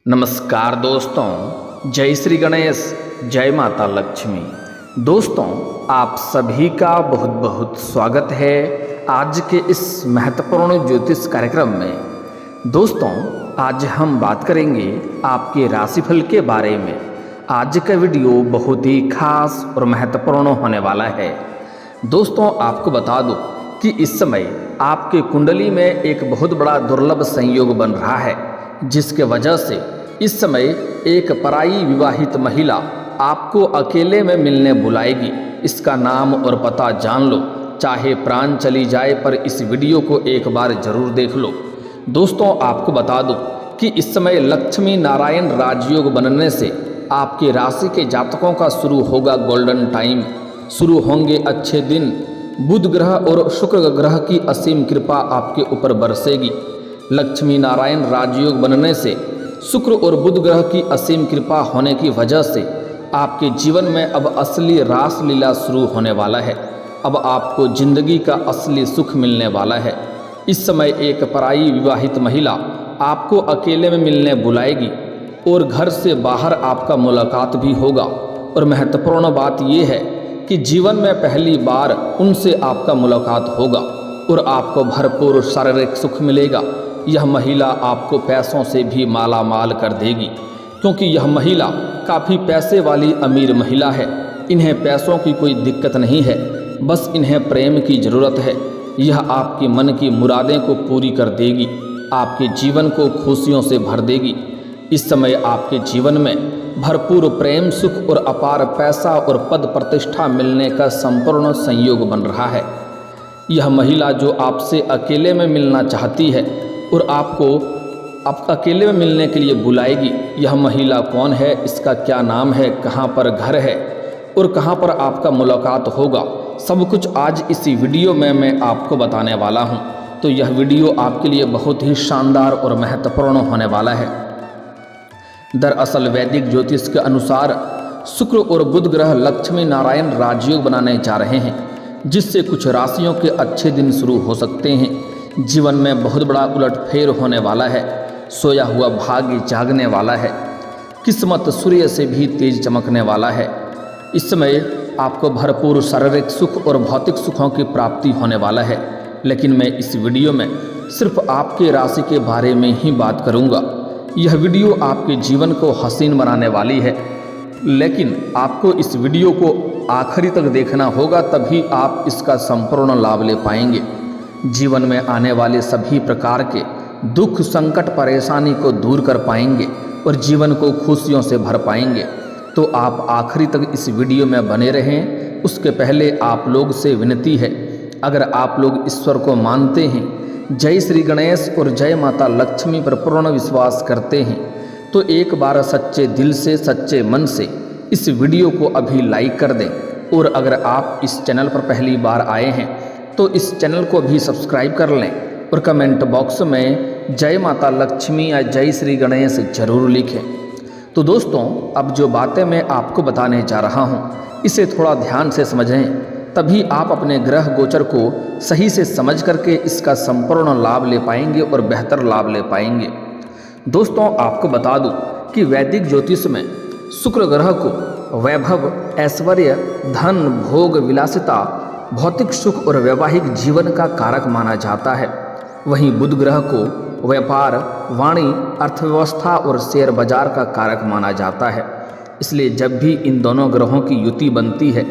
नमस्कार दोस्तों, जय श्री गणेश, जय माता लक्ष्मी। दोस्तों, आप सभी का बहुत बहुत स्वागत है आज के इस महत्वपूर्ण ज्योतिष कार्यक्रम में। दोस्तों, आज हम बात करेंगे आपके राशिफल के बारे में। आज का वीडियो बहुत ही खास और महत्वपूर्ण होने वाला है। दोस्तों, आपको बता दूं कि इस समय आपके कुंडली में एक बहुत बड़ा दुर्लभ संयोग बन रहा है, जिसके वजह से इस समय एक पराई विवाहित महिला आपको अकेले में मिलने बुलाएगी। इसका नाम और पता जान लो, चाहे प्राण चली जाए, पर इस वीडियो को एक बार जरूर देख लो। दोस्तों, आपको बता दूं कि इस समय लक्ष्मी नारायण राजयोग बनने से आपके राशि के जातकों का शुरू होगा गोल्डन टाइम, शुरू होंगे अच्छे दिन। बुध ग्रह और शुक्र ग्रह की असीम कृपा आपके ऊपर बरसेगी। लक्ष्मी नारायण राजयोग बनने से शुक्र और बुध ग्रह की असीम कृपा होने की वजह से आपके जीवन में अब असली रास लीला शुरू होने वाला है। अब आपको जिंदगी का असली सुख मिलने वाला है। इस समय एक पराई विवाहित महिला आपको अकेले में मिलने बुलाएगी और घर से बाहर आपका मुलाकात भी होगा। और महत्वपूर्ण बात यह है कि जीवन में पहली बार उनसे आपका मुलाकात होगा और आपको भरपूर शारीरिक सुख मिलेगा। यह महिला आपको पैसों से भी माला माल कर देगी, क्योंकि यह महिला काफ़ी पैसे वाली अमीर महिला है। इन्हें पैसों की कोई दिक्कत नहीं है, बस इन्हें प्रेम की ज़रूरत है। यह आपके मन की मुरादें को पूरी कर देगी, आपके जीवन को खुशियों से भर देगी। इस समय आपके जीवन में भरपूर प्रेम, सुख और अपार पैसा और पद प्रतिष्ठा मिलने का संपूर्ण संयोग बन रहा है। यह महिला जो आपसे अकेले में मिलना चाहती है और आपको अकेले में मिलने के लिए बुलाएगी, यह महिला कौन है, इसका क्या नाम है, कहाँ पर घर है और कहाँ पर आपका मुलाकात होगा, सब कुछ आज इसी वीडियो में मैं आपको बताने वाला हूँ। तो यह वीडियो आपके लिए बहुत ही शानदार और महत्वपूर्ण होने वाला है। दरअसल वैदिक ज्योतिष के अनुसार शुक्र और बुध ग्रह लक्ष्मी नारायण राजयोग बनाने जा रहे हैं, जिससे कुछ राशियों के अच्छे दिन शुरू हो सकते हैं। जीवन में बहुत बड़ा उलटफेर होने वाला है। सोया हुआ भाग्य जागने वाला है। किस्मत सूर्य से भी तेज चमकने वाला है। इस समय आपको भरपूर शारीरिक सुख और भौतिक सुखों की प्राप्ति होने वाला है। लेकिन मैं इस वीडियो में सिर्फ आपके राशि के बारे में ही बात करूंगा। यह वीडियो आपके जीवन को हसीन बनाने वाली है, लेकिन आपको इस वीडियो को आखिरी तक देखना होगा, तभी आप इसका संपूर्ण लाभ ले पाएंगे। जीवन में आने वाले सभी प्रकार के दुख, संकट, परेशानी को दूर कर पाएंगे और जीवन को खुशियों से भर पाएंगे। तो आप आखिरी तक इस वीडियो में बने रहें। उसके पहले आप लोग से विनती है, अगर आप लोग ईश्वर को मानते हैं, जय श्री गणेश और जय माता लक्ष्मी पर पूर्ण विश्वास करते हैं, तो एक बार सच्चे दिल से, सच्चे मन से इस वीडियो को अभी लाइक कर दें। और अगर आप इस चैनल पर पहली बार आए हैं तो इस चैनल को भी सब्सक्राइब कर लें और कमेंट बॉक्स में जय माता लक्ष्मी या जय श्री गणेश जरूर लिखें। तो दोस्तों, अब जो बातें मैं आपको बताने जा रहा हूँ, इसे थोड़ा ध्यान से समझें, तभी आप अपने ग्रह गोचर को सही से समझ करके इसका संपूर्ण लाभ ले पाएंगे और बेहतर लाभ ले पाएंगे। दोस्तों, आपको बता दूं कि वैदिक ज्योतिष में शुक्र ग्रह को वैभव, ऐश्वर्य, धन, भोग, विलासिता, भौतिक सुख और वैवाहिक जीवन का कारक माना जाता है। वहीं बुध ग्रह को व्यापार, वाणी, अर्थव्यवस्था और शेयर बाजार का कारक माना जाता है। इसलिए जब भी इन दोनों ग्रहों की युति बनती है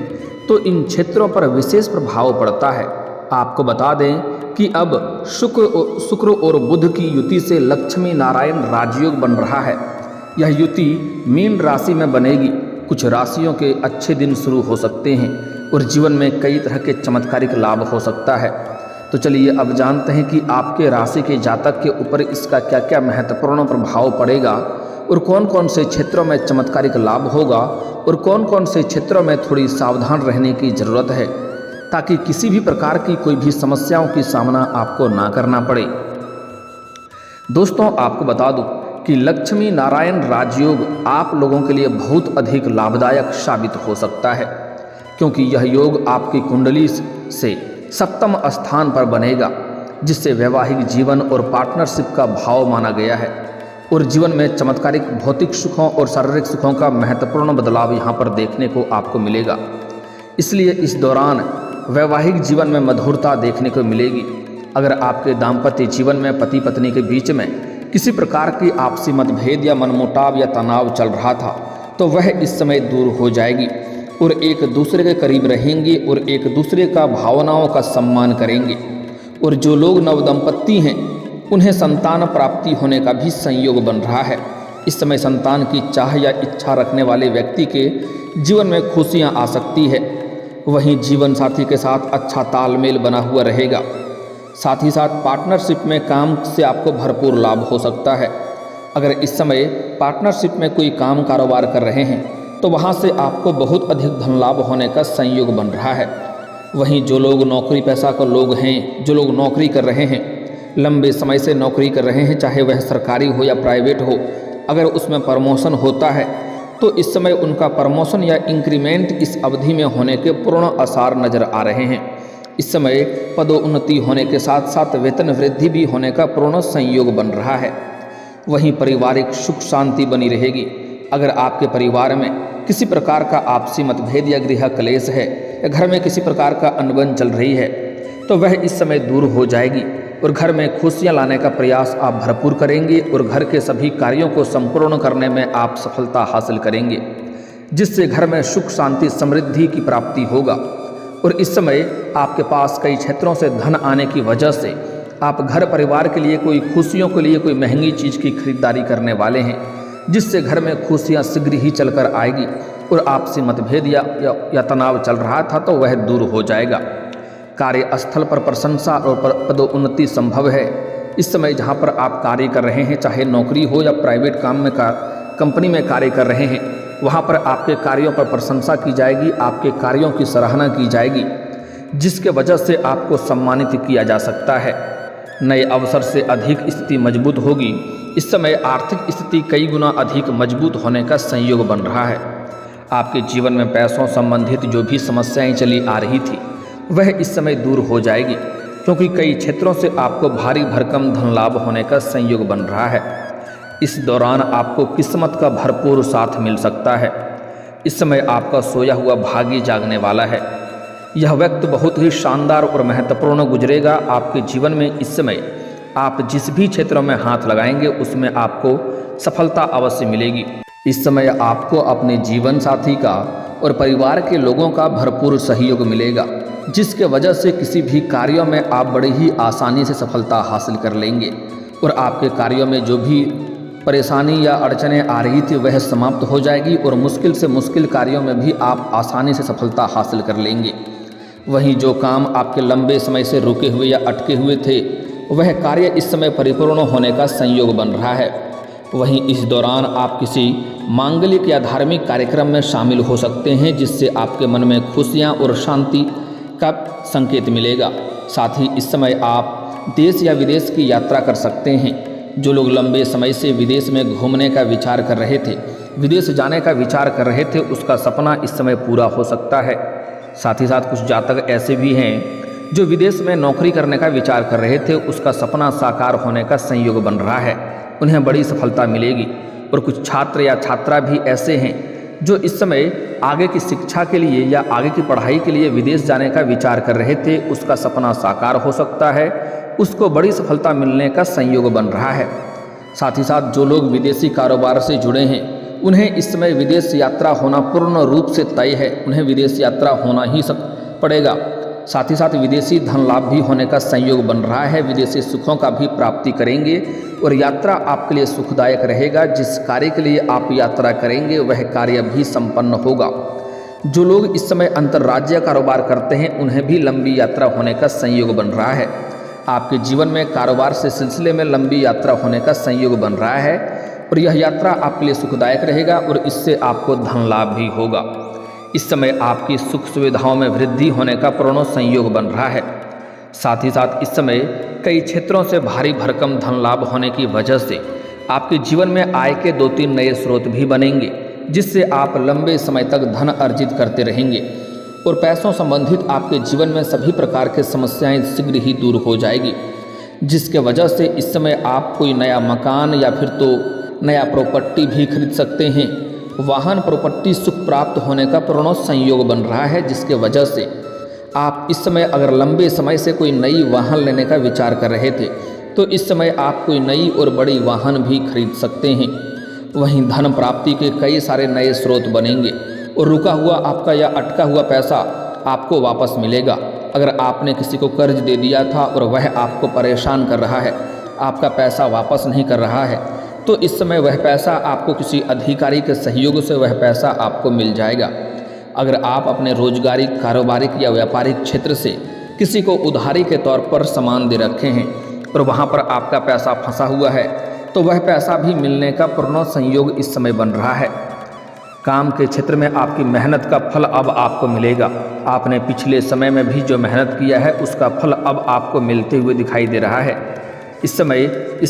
तो इन क्षेत्रों पर विशेष प्रभाव पड़ता है। आपको बता दें कि अब शुक्र और बुध की युति से लक्ष्मी नारायण राजयोग बन रहा है। यह युति मीन राशि में बनेगी। कुछ राशियों के अच्छे दिन शुरू हो सकते हैं और जीवन में कई तरह के चमत्कारिक लाभ हो सकता है। तो चलिए अब जानते हैं कि आपके राशि के जातक के ऊपर इसका क्या क्या महत्वपूर्ण प्रभाव पड़ेगा और कौन कौन से क्षेत्रों में चमत्कारिक लाभ होगा और कौन कौन से क्षेत्रों में थोड़ी सावधान रहने की ज़रूरत है, ताकि किसी भी प्रकार की कोई भी समस्याओं की सामना आपको ना करना पड़े। दोस्तों, आपको बता दूं कि लक्ष्मी नारायण राजयोग आप लोगों के लिए बहुत अधिक लाभदायक साबित हो सकता है, क्योंकि यह योग आपकी कुंडली से सप्तम स्थान पर बनेगा, जिससे वैवाहिक जीवन और पार्टनरशिप का भाव माना गया है। और जीवन में चमत्कारिक भौतिक सुखों और शारीरिक सुखों का महत्वपूर्ण बदलाव यहाँ पर देखने को आपको मिलेगा। इसलिए इस दौरान वैवाहिक जीवन में मधुरता देखने को मिलेगी। अगर आपके दाम्पत्य जीवन में पति पत्नी के बीच में किसी प्रकार की आपसी मतभेद या मनमुटाव या तनाव चल रहा था तो वह इस समय दूर हो जाएगी और एक दूसरे के करीब रहेंगे और एक दूसरे का भावनाओं का सम्मान करेंगे। और जो लोग नवदंपति हैं उन्हें संतान प्राप्ति होने का भी संयोग बन रहा है। इस समय संतान की चाह या इच्छा रखने वाले व्यक्ति के जीवन में खुशियां आ सकती है। वहीं जीवन साथी के साथ अच्छा तालमेल बना हुआ रहेगा। साथ ही साथ पार्टनरशिप में काम से आपको भरपूर लाभ हो सकता है। अगर इस समय पार्टनरशिप में कोई काम कारोबार कर रहे हैं तो वहां से आपको बहुत अधिक धन लाभ होने का संयोग बन रहा है। वहीं जो लोग नौकरी पेशा के लोग हैं, जो लोग नौकरी कर रहे हैं, लंबे समय से नौकरी कर रहे हैं, चाहे वह सरकारी हो या प्राइवेट हो, अगर उसमें प्रमोशन होता है तो इस समय उनका प्रमोशन या इंक्रीमेंट इस अवधि में होने के पूर्ण आसार नजर आ रहे हैं। इस समय पदोन्नति होने के साथ साथ वेतन वृद्धि भी होने का पूर्ण संयोग बन रहा है। वहीं पारिवारिक सुख शांति बनी रहेगी। अगर आपके परिवार में किसी प्रकार का आपसी मतभेद या गृह क्लेश है या घर में किसी प्रकार का अनबन चल रही है तो वह इस समय दूर हो जाएगी और घर में खुशियां लाने का प्रयास आप भरपूर करेंगे और घर के सभी कार्यों को संपूर्ण करने में आप सफलता हासिल करेंगे, जिससे घर में सुख शांति समृद्धि की प्राप्ति होगा। और इस समय आपके पास कई क्षेत्रों से धन आने की वजह से आप घर परिवार के लिए कोई खुशियों के लिए कोई महंगी चीज़ की खरीदारी करने वाले हैं, जिससे घर में खुशियां शीघ्र ही चलकर आएगी और आपसी मतभेद या तनाव चल रहा था तो वह दूर हो जाएगा। कार्यस्थल पर प्रशंसा और पदोन्नति संभव है। इस समय जहां पर आप कार्य कर रहे हैं, चाहे नौकरी हो या प्राइवेट काम में कंपनी में कार्य कर रहे हैं, वहां पर आपके कार्यों पर प्रशंसा की जाएगी, आपके कार्यों की सराहना की जाएगी, जिसके वजह से आपको सम्मानित किया जा सकता है। नए अवसर से अधिक स्थिति मजबूत होगी। इस समय आर्थिक स्थिति कई गुना अधिक मजबूत होने का संयोग बन रहा है। आपके जीवन में पैसों संबंधित जो भी समस्याएं चली आ रही थी वह इस समय दूर हो जाएगी, क्योंकि कई क्षेत्रों से आपको भारी भरकम धन लाभ होने का संयोग बन रहा है। इस दौरान आपको किस्मत का भरपूर साथ मिल सकता है। इस समय आपका सोया हुआ भाग्य जागने वाला है। यह वक्त बहुत ही शानदार और महत्वपूर्ण गुजरेगा आपके जीवन में। इस समय आप जिस भी क्षेत्रों में हाथ लगाएंगे उसमें आपको सफलता अवश्य मिलेगी। इस समय आपको अपने जीवन साथी का और परिवार के लोगों का भरपूर सहयोग मिलेगा, जिसके वजह से किसी भी कार्यों में आप बड़ी ही आसानी से सफलता हासिल कर लेंगे और आपके कार्यों में जो भी परेशानी या अड़चनें आ रही थी वह समाप्त हो जाएगी और मुश्किल से मुश्किल कार्यों में भी आप आसानी से सफलता हासिल कर लेंगे। वहीं जो काम आपके लंबे समय से रुके हुए या अटके हुए थे वह कार्य इस समय परिपूर्ण होने का संयोग बन रहा है। वहीं इस दौरान आप किसी मांगलिक या धार्मिक कार्यक्रम में शामिल हो सकते हैं, जिससे आपके मन में खुशियां और शांति का संकेत मिलेगा। साथ ही इस समय आप देश या विदेश की यात्रा कर सकते हैं। जो लोग लंबे समय से विदेश में घूमने का विचार कर रहे थे, विदेश जाने का विचार कर रहे थे, उसका सपना इस समय पूरा हो सकता है। साथ ही साथ कुछ जातक ऐसे भी हैं जो विदेश में नौकरी करने का विचार कर रहे थे, उसका सपना साकार होने का संयोग बन रहा है, उन्हें बड़ी सफलता मिलेगी। और कुछ छात्र या छात्रा भी ऐसे हैं जो इस समय आगे की शिक्षा के लिए या आगे की पढ़ाई के लिए विदेश जाने का विचार कर रहे थे, उसका सपना साकार हो सकता है, उसको बड़ी सफलता मिलने का संयोग बन रहा है। साथ ही साथ जो लोग विदेशी कारोबार से जुड़े हैं उन्हें इस समय विदेश यात्रा होना पूर्ण रूप से तय है, उन्हें विदेश यात्रा होना ही पड़ेगा। साथ ही साथ विदेशी धन लाभ भी होने का संयोग बन रहा है, विदेशी सुखों का भी प्राप्ति करेंगे और यात्रा आपके लिए सुखदायक रहेगा। जिस कार्य के लिए आप यात्रा करेंगे वह कार्य भी संपन्न होगा। जो लोग इस समय अंतर्राज्यीय कारोबार करते हैं उन्हें भी लंबी यात्रा होने का संयोग बन रहा है। आपके जीवन में कारोबार से सिलसिले में लंबी यात्रा होने का संयोग बन रहा है और यह यात्रा आपके लिए सुखदायक रहेगा और इससे आपको धन लाभ भी होगा। इस समय आपकी सुख सुविधाओं में वृद्धि होने का पूर्ण संयोग बन रहा है। साथ ही साथ इस समय कई क्षेत्रों से भारी भरकम धन लाभ होने की वजह से आपके जीवन में आय के 2-3 नए स्रोत भी बनेंगे, जिससे आप लंबे समय तक धन अर्जित करते रहेंगे और पैसों संबंधित आपके जीवन में सभी प्रकार की समस्याएं शीघ्र ही दूर हो जाएगी, जिसके वजह से इस समय आप कोई नया मकान या फिर तो नया प्रॉपर्टी भी खरीद सकते हैं। वाहन प्रॉपर्टी सुख प्राप्त होने का पूर्ण संयोग बन रहा है, जिसके वजह से आप इस समय अगर लंबे समय से कोई नई वाहन लेने का विचार कर रहे थे तो इस समय आप कोई नई और बड़ी वाहन भी खरीद सकते हैं। वहीं धन प्राप्ति के कई सारे नए स्रोत बनेंगे और रुका हुआ आपका या अटका हुआ पैसा आपको वापस मिलेगा। अगर आपने किसी को कर्ज दे दिया था और वह आपको परेशान कर रहा है, आपका पैसा वापस नहीं कर रहा है, तो इस समय वह पैसा आपको किसी अधिकारी के सहयोग से वह पैसा आपको मिल जाएगा। अगर आप अपने रोजगारी, कारोबारिक या व्यापारिक क्षेत्र से किसी को उधारी के तौर पर सामान दे रखे हैं और वहाँ पर आपका पैसा फंसा हुआ है, तो वह पैसा भी मिलने का पूर्ण संयोग इस समय बन रहा है। काम के क्षेत्र में आपकी मेहनत का फल अब आपको मिलेगा। आपने पिछले समय में भी जो मेहनत किया है उसका फल अब आपको मिलते हुए दिखाई दे रहा है। इस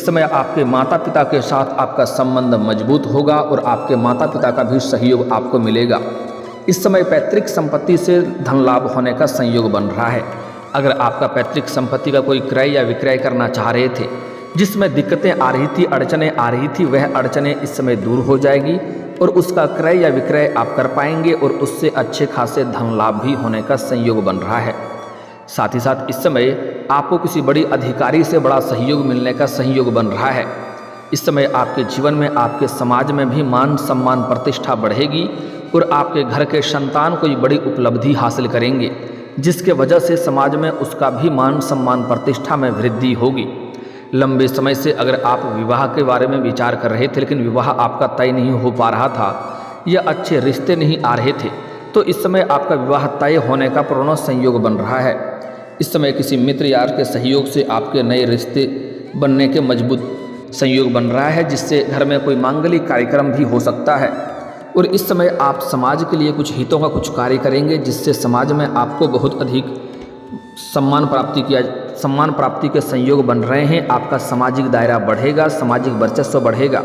समय आपके माता पिता के साथ आपका संबंध मजबूत होगा और आपके माता पिता का भी सहयोग आपको मिलेगा। इस समय पैतृक संपत्ति से धन लाभ होने का संयोग बन रहा है। अगर आपका पैतृक संपत्ति का कोई क्रय या विक्रय करना चाह रहे थे, जिसमें दिक्कतें आ रही थी, अड़चनें आ रही थी, वह अड़चनें इस समय दूर हो जाएगी और उसका क्रय या विक्रय आप कर पाएंगे और उससे अच्छे खासे धन लाभ भी होने का संयोग बन रहा है। साथ ही साथ इस समय आपको किसी बड़ी अधिकारी से बड़ा सहयोग मिलने का संयोग बन रहा है। इस समय आपके जीवन में, आपके समाज में भी मान सम्मान प्रतिष्ठा बढ़ेगी और आपके घर के संतान कोई बड़ी उपलब्धि हासिल करेंगे, जिसके वजह से समाज में उसका भी मान सम्मान प्रतिष्ठा में वृद्धि होगी। लंबे समय से अगर आप विवाह के बारे में विचार कर रहे थे लेकिन विवाह आपका तय नहीं हो पा रहा था या अच्छे रिश्ते नहीं आ रहे थे, तो इस समय आपका विवाह तय होने का पूर्ण संयोग बन रहा है। इस समय किसी मित्र यार के सहयोग से आपके नए रिश्ते बनने के मजबूत संयोग बन रहा है, जिससे घर में कोई मांगलिक कार्यक्रम भी हो सकता है। और इस समय आप समाज के लिए कुछ हितों का कुछ कार्य करेंगे, जिससे समाज में आपको बहुत अधिक सम्मान प्राप्ति के संयोग बन रहे हैं। आपका सामाजिक दायरा बढ़ेगा, सामाजिक वर्चस्व बढ़ेगा,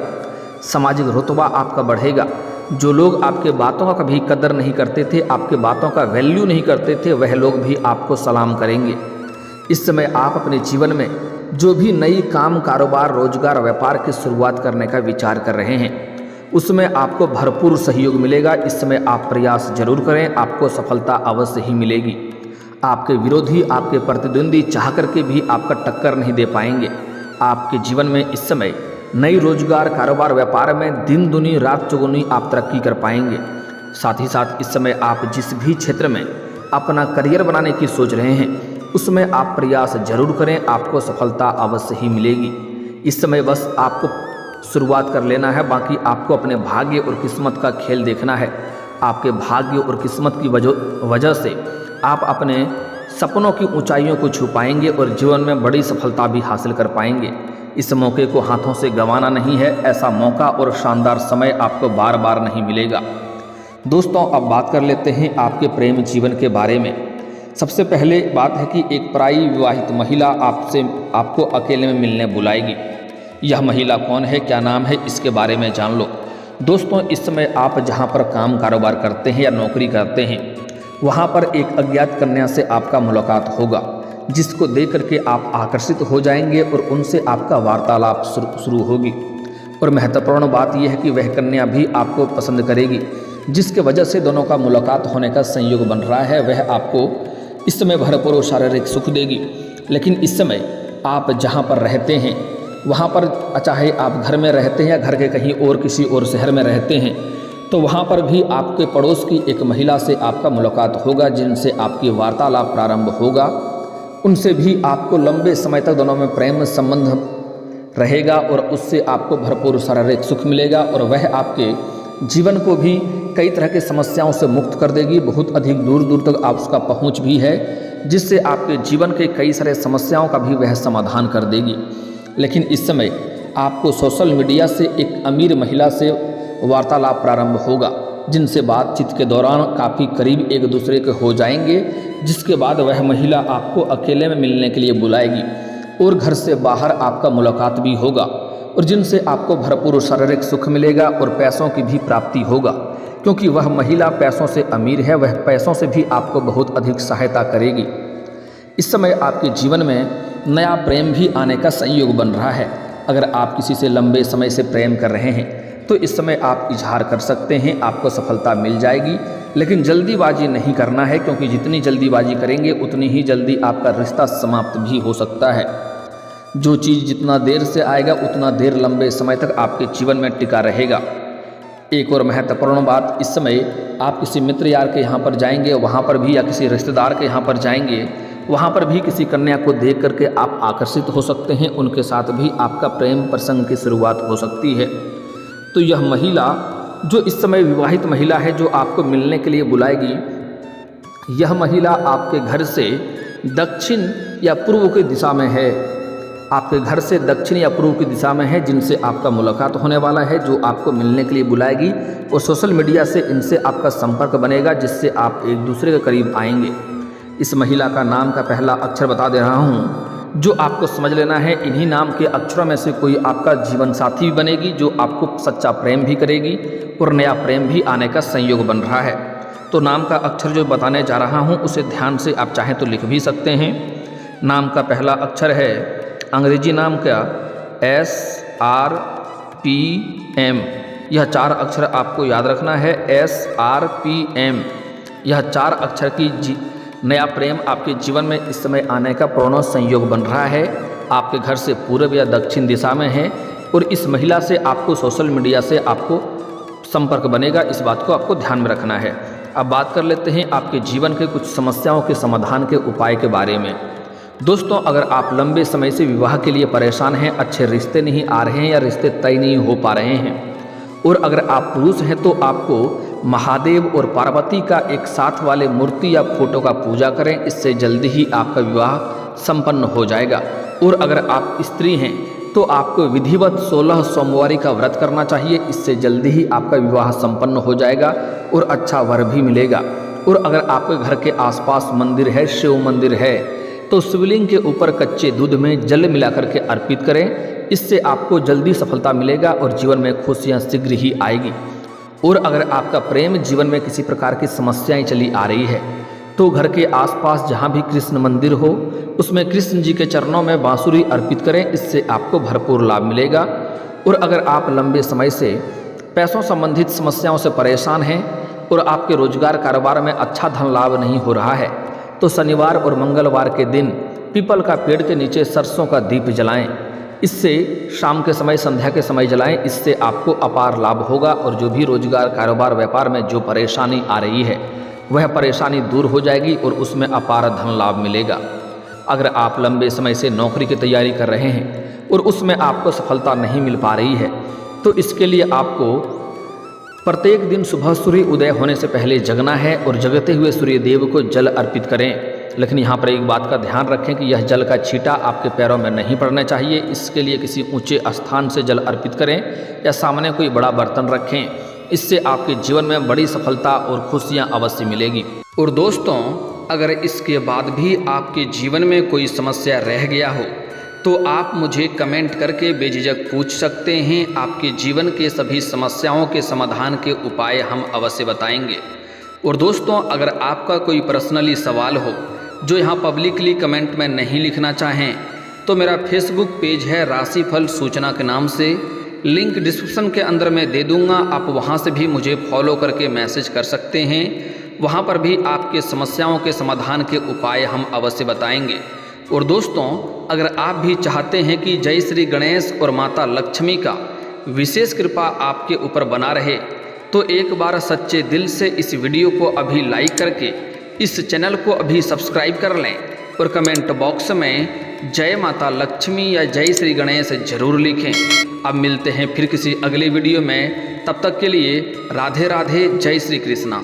सामाजिक रुतबा आपका बढ़ेगा। जो लोग आपके बातों का कभी कदर नहीं करते थे, आपके बातों का वैल्यू नहीं करते थे, वह लोग भी आपको सलाम करेंगे। इस समय आप अपने जीवन में जो भी नई काम, कारोबार, रोजगार, व्यापार की शुरुआत करने का विचार कर रहे हैं, उसमें आपको भरपूर सहयोग मिलेगा। इस समय आप प्रयास जरूर करें, आपको सफलता अवश्य ही मिलेगी। आपके विरोधी, आपके प्रतिद्वंदी चाह करके भी आपका टक्कर नहीं दे पाएंगे। आपके जीवन में इस समय नई रोजगार, कारोबार, व्यापार में दिन दुनी रात चौगुनी आप तरक्की कर पाएंगे। साथ ही साथ इस समय आप जिस भी क्षेत्र में अपना करियर बनाने की सोच रहे हैं, उसमें आप प्रयास जरूर करें, आपको सफलता अवश्य ही मिलेगी। इस समय बस आपको शुरुआत कर लेना है, बाकी आपको अपने भाग्य और किस्मत का खेल देखना है। आपके भाग्य और किस्मत की वजह से आप अपने सपनों की ऊंचाइयों को छू पाएंगे और जीवन में बड़ी सफलता भी हासिल कर पाएंगे। इस मौके को हाथों से गंवाना नहीं है। ऐसा मौका और शानदार समय आपको बार बार नहीं मिलेगा। दोस्तों, अब बात कर लेते हैं आपके प्रेम जीवन के बारे में। सबसे पहले बात है कि एक पराई विवाहित महिला आपको अकेले में मिलने बुलाएगी। यह महिला कौन है, क्या नाम है, इसके बारे में जान लो। दोस्तों, इस समय आप जहां पर काम कारोबार करते हैं या नौकरी करते हैं, वहां पर एक अज्ञात कन्या से आपका मुलाकात होगा, जिसको देख करके आप आकर्षित हो जाएंगे और उनसे आपका वार्तालाप शुरू होगी। और महत्वपूर्ण बात यह है कि वह कन्या भी आपको पसंद करेगी, जिसके वजह से दोनों का मुलाकात होने का संयोग बन रहा है। वह आपको इस समय भरपूर शारीरिक सुख देगी। लेकिन इस समय आप जहां पर रहते हैं वहाँ पर, चाहे आप घर में रहते हैं या घर के कहीं और किसी और शहर में रहते हैं, तो वहाँ पर भी आपके पड़ोस की एक महिला से आपका मुलाकात होगा, जिनसे आपकी वार्तालाप प्रारंभ होगा। उनसे भी आपको लंबे समय तक दोनों में प्रेम संबंध रहेगा और उससे आपको भरपूर शारीरिक सुख मिलेगा और वह आपके जीवन को भी कई तरह की समस्याओं से मुक्त कर देगी। बहुत अधिक दूर दूर तक आप उसका पहुँच भी है, जिससे आपके जीवन के कई सारे समस्याओं का भी वह समाधान कर देगी। लेकिन इस समय आपको सोशल मीडिया से एक अमीर महिला से वार्तालाप प्रारंभ होगा, जिनसे बातचीत के दौरान काफ़ी करीब एक दूसरे के हो जाएंगे, जिसके बाद वह महिला आपको अकेले में मिलने के लिए बुलाएगी और घर से बाहर आपका मुलाकात भी होगा और जिनसे आपको भरपूर शारीरिक सुख मिलेगा और पैसों की भी प्राप्ति होगा, क्योंकि वह महिला पैसों से अमीर है। वह पैसों से भी आपको बहुत अधिक सहायता करेगी। इस समय आपके जीवन में नया प्रेम भी आने का संयोग बन रहा है। अगर आप किसी से लंबे समय से प्रेम कर रहे हैं तो इस समय आप इजहार कर सकते हैं, आपको सफलता मिल जाएगी। लेकिन जल्दीबाजी नहीं करना है, क्योंकि जितनी जल्दीबाजी करेंगे उतनी ही जल्दी आपका रिश्ता समाप्त भी हो सकता है। जो चीज़ जितना देर से आएगा उतना देर लंबे समय तक आपके जीवन में टिका रहेगा। एक और महत्वपूर्ण बात, इस समय आप किसी मित्र यार के यहाँ पर जाएंगे, वहाँ पर भी, या किसी रिश्तेदार के यहाँ पर जाएंगे, वहाँ पर भी किसी कन्या को देख करके आप आकर्षित हो सकते हैं, उनके साथ भी आपका प्रेम प्रसंग की शुरुआत हो सकती है। तो यह महिला जो इस समय विवाहित महिला है जो आपको मिलने के लिए बुलाएगी, यह महिला आपके घर से दक्षिण या पूर्व की दिशा में है, आपके घर से दक्षिण या पूर्व की दिशा में है, जिनसे आपका मुलाकात होने वाला है, जो आपको मिलने के लिए बुलाएगी। और सोशल मीडिया से इनसे आपका संपर्क बनेगा, जिससे आप एक दूसरे के करीब आएंगे। इस महिला का नाम का पहला अक्षर बता दे रहा हूँ, जो आपको समझ लेना है। इन्हीं नाम के अक्षरों में से कोई आपका जीवन साथी भी बनेगी, जो आपको सच्चा प्रेम भी करेगी और नया प्रेम भी आने का संयोग बन रहा है। तो नाम का अक्षर जो बताने जा रहा हूँ उसे ध्यान से आप चाहें तो लिख भी सकते हैं। नाम का पहला अक्षर है अंग्रेजी नाम का SRPM। यह 4 अक्षर आपको याद रखना है, SRPM। यह 4 अक्षर की नया प्रेम आपके जीवन में इस समय आने का पूर्ण संयोग बन रहा है। आपके घर से पूर्व या दक्षिण दिशा में है और इस महिला से आपको सोशल मीडिया से आपको संपर्क बनेगा। इस बात को आपको ध्यान में रखना है। अब बात कर लेते हैं आपके जीवन के कुछ समस्याओं के समाधान के उपाय के बारे में। दोस्तों, अगर आप लंबे समय से विवाह के लिए परेशान हैं, अच्छे रिश्ते नहीं आ रहे हैं या रिश्ते तय नहीं हो पा रहे हैं, और अगर आप पुरुष हैं तो आपको महादेव और पार्वती का एक साथ वाले मूर्ति या फोटो का पूजा करें, इससे जल्दी ही आपका विवाह संपन्न हो जाएगा। और अगर आप स्त्री हैं तो आपको विधिवत 16 सोमवारी का व्रत करना चाहिए, इससे जल्दी ही आपका विवाह संपन्न हो जाएगा और अच्छा वर भी मिलेगा। और अगर आपके घर के आसपास मंदिर है, शिव मंदिर है, तो शिवलिंग के ऊपर कच्चे दूध में जल मिला करके अर्पित करें, इससे आपको जल्दी सफलता मिलेगा और जीवन में खुशियाँ शीघ्र ही आएगी। और अगर आपका प्रेम जीवन में किसी प्रकार की समस्याएं चली आ रही है तो घर के आसपास जहाँ भी कृष्ण मंदिर हो उसमें कृष्ण जी के चरणों में बांसुरी अर्पित करें, इससे आपको भरपूर लाभ मिलेगा। और अगर आप लंबे समय से पैसों संबंधित समस्याओं से परेशान हैं और आपके रोजगार कारोबार में अच्छा धन लाभ नहीं हो रहा है, तो शनिवार और मंगलवार के दिन पीपल का पेड़ के नीचे सरसों का दीप जलाएं। इससे शाम के समय, संध्या के समय जलाएं, इससे आपको अपार लाभ होगा और जो भी रोजगार कारोबार व्यापार में जो परेशानी आ रही है वह परेशानी दूर हो जाएगी और उसमें अपार धन लाभ मिलेगा। अगर आप लंबे समय से नौकरी की तैयारी कर रहे हैं और उसमें आपको सफलता नहीं मिल पा रही है, तो इसके लिए आपको प्रत्येक दिन सुबह सूर्य उदय होने से पहले जगना है और जगते हुए सूर्य देव को जल अर्पित करें। लेकिन यहाँ पर एक बात का ध्यान रखें कि यह जल का छींटा आपके पैरों में नहीं पड़ना चाहिए। इसके लिए किसी ऊंचे स्थान से जल अर्पित करें या सामने कोई बड़ा बर्तन रखें, इससे आपके जीवन में बड़ी सफलता और खुशियाँ अवश्य मिलेगी। और दोस्तों, अगर इसके बाद भी आपके जीवन में कोई समस्या रह गया हो तो आप मुझे कमेंट करके बेझिझक पूछ सकते हैं। आपके जीवन के सभी समस्याओं के समाधान के उपाय हम अवश्य बताएंगे। और दोस्तों, अगर आपका कोई पर्सनली सवाल हो जो यहाँ पब्लिकली कमेंट में नहीं लिखना चाहें, तो मेरा फेसबुक पेज है राशिफल सूचना के नाम से, लिंक डिस्क्रिप्शन के अंदर मैं दे दूँगा। आप वहाँ से भी मुझे फॉलो करके मैसेज कर सकते हैं। वहाँ पर भी आपके समस्याओं के समाधान के उपाय हम अवश्य बताएंगे। और दोस्तों, अगर आप भी चाहते हैं कि जय श्री गणेश और माता लक्ष्मी का विशेष कृपा आपके ऊपर बना रहे, तो एक बार सच्चे दिल से इस वीडियो को अभी लाइक करके इस चैनल को अभी सब्सक्राइब कर लें और कमेंट बॉक्स में जय माता लक्ष्मी या जय श्री गणेश जरूर लिखें। अब मिलते हैं फिर किसी अगले वीडियो में, तब तक के लिए राधे राधे, जय श्री कृष्णा।